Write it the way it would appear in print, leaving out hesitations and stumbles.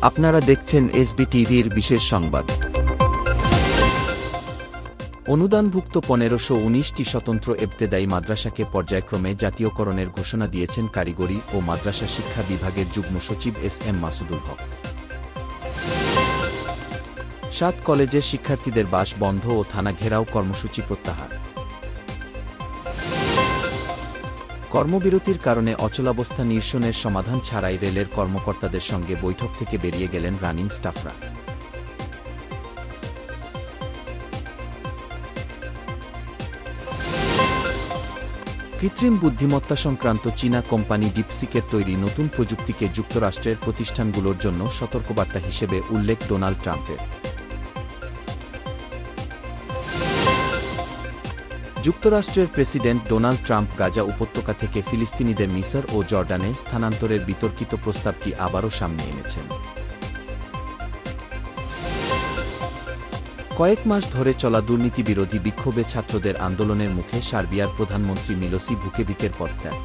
আপনারা দেখছেন এসবিটিভির বিশেষ সংবাদ। অনুদানভুক্ত ১৫১৯টি স্বতন্ত্র ইবতেদায়ী মাদ্রাসাকে পর্যায়ক্রমে জাতীয়করণের ঘোষণা দিয়েছেন কারিগরি ও মাদ্রাসা শিক্ষা বিভাগের যুগ্ম সচিব এস.এম. মাসুদুল হক। ৭ কলেজের শিক্ষার্থীদের বাস বন্ধ ও থানা ঘেরাও কর্মসূচি প্রত্যাহার। কর্মবিরতির কারণে অচলাবস্থা নিরসনের সমাধান ছাড়াই রেলের কর্মকর্তাদের সঙ্গে বৈঠক থেকে বেরিয়ে গেলেন রানিং স্টাফরা। কৃত্রিম বুদ্ধিমত্তা সংক্রান্ত চীনা কোম্পানি ডিপসিকের তৈরি নতুন প্রযুক্তিকে যুক্তরাষ্ট্রের প্রতিষ্ঠানগুলোর জন্য সতর্কবার্তা হিসেবে উল্লেখ ডোনাল্ড ট্রাম্পের। যুক্তরাষ্ট্রের প্রেসিডেন্ট ডোনাল্ড ট্রাম্প গাজা উপত্যকা থেকে ফিলিস্তিনিদের মিসর ও জর্ডানে স্থানান্তরের বিতর্কিত প্রস্তাবটি আবারও সামনে এনেছেন। কয়েক মাস ধরে চলা দুর্নীতিবিরোধী বিক্ষোভে ছাত্রদের আন্দোলনের মুখে সার্বিয়ার প্রধানমন্ত্রী মিলোসি ভুকেভিকের পদত্যাগ।